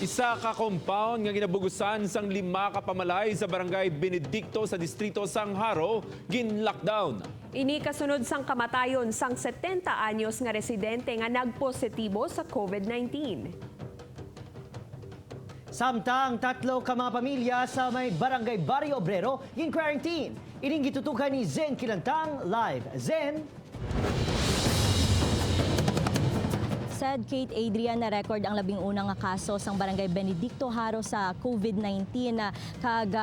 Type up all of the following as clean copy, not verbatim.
Isa ka compound nga ginabugusan sang 5 ka pamalay sa barangay Benedicto sa distrito Sangharo, gin-lockdown. Ini kasunod sang kamatayon sang 70 anyos nga residente nga nagpositibo sa COVID-19. Samtang 3 ka mga pamilya sa may barangay Barrio Obrero in quarantine. Ining gitutukan ni Zen Kilantang live. Zen? Said Kate Adrian na record ang 11 nga kaso sang barangay Benedicto Haro sa COVID-19 kag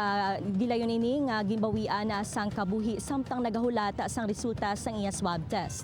gilayon ini nga ginbawian na sang kabuhi samtang nagahulata sang resulta sang iya swab test.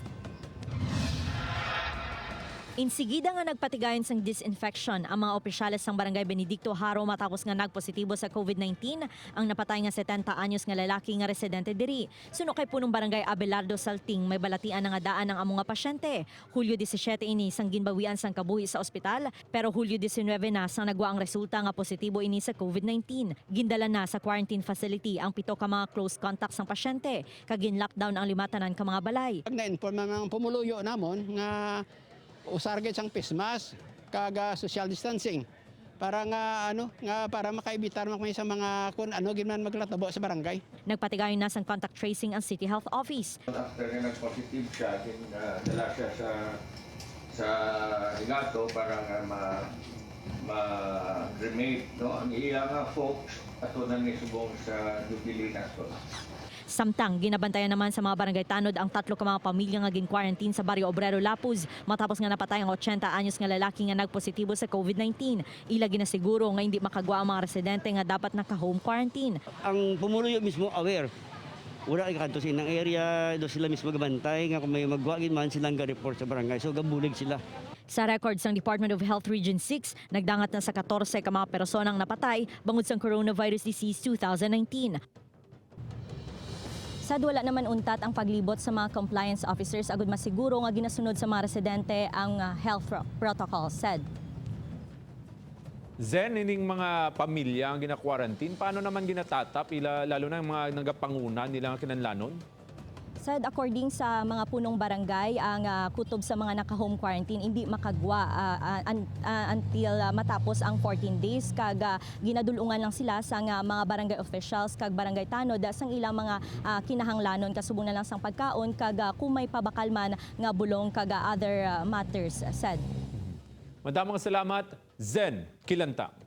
Insigida nga nagpatigayon sang disinfection ang mga opisyales sang barangay Benedicto Haro matapos nga nagpositibo sa COVID-19 ang napatay nga 70 anyos nga lalaki nga residente diri. Suno kay punong barangay Abelardo Salting may balatian nga daan ng among nga pasyente. Hulyo 17 ini sang ginbawian sang kabuhi sa ospital pero Hulyo 19 na sang nagwa ang resulta nga positibo ini sa COVID-19. Gindala na sa quarantine facility ang 7 ka mga close contacts sang pasyente kag gin-lockdown ang 5 tanan ka mga balay. Na-inform mga pumuluyo namon nga usar gid sang face mask kag social distancing para nga para makaibitar may sa mga kun gid man maglatabo sa barangay. Nagpatigayon na sang contact tracing ang City Health Office. After nga nag-positive siya, dala siya sa Ligato para nga ma-cremate, no? Ang iya nga folks ato nang isubong sa Jubilinas. Samtang ginabantayan naman sa mga barangay tanod ang 3 ka mga pamilya nga gin-quarantine sa Barrio Obrero Lapuz matapos nga napatay ang 80 anyos nga lalaki nga nagpositibo sa COVID-19. Ila ginasiguro nga hindi makagwa ang mga residente nga dapat naka-home quarantine. Ang pumuluyo mismo aware. Wala ay kanto ng area, do sila mismo gabantay nga kung may magwagin man silang ga-report sa barangay. So gabulig sila. Sa records ng Department of Health Region 6, nagdangat na sa 14 ka mga personang napatay bangod sa coronavirus disease 2019. Sad wala naman untat ang paglibot sa mga compliance officers agud masiguro nga ginasunod sa mga residente ang health protocol. Said Zen, ining mga pamilya ang gina-quarantine, paano naman ginatatap, lalo na yung mga nagapanguna nila nga kinanlanon? Said according sa mga punong barangay, ang kutob sa mga naka-home quarantine hindi makagwa until matapos ang 14 days. Kag ginadulungan lang sila sa mga barangay officials kag barangay tanod sang ilang mga kinahanglanon kasubong na lang sang pagkaon kag kung may pabakal man nga bulong kag other matters. Said. Madamang salamat, Zen Kilantang.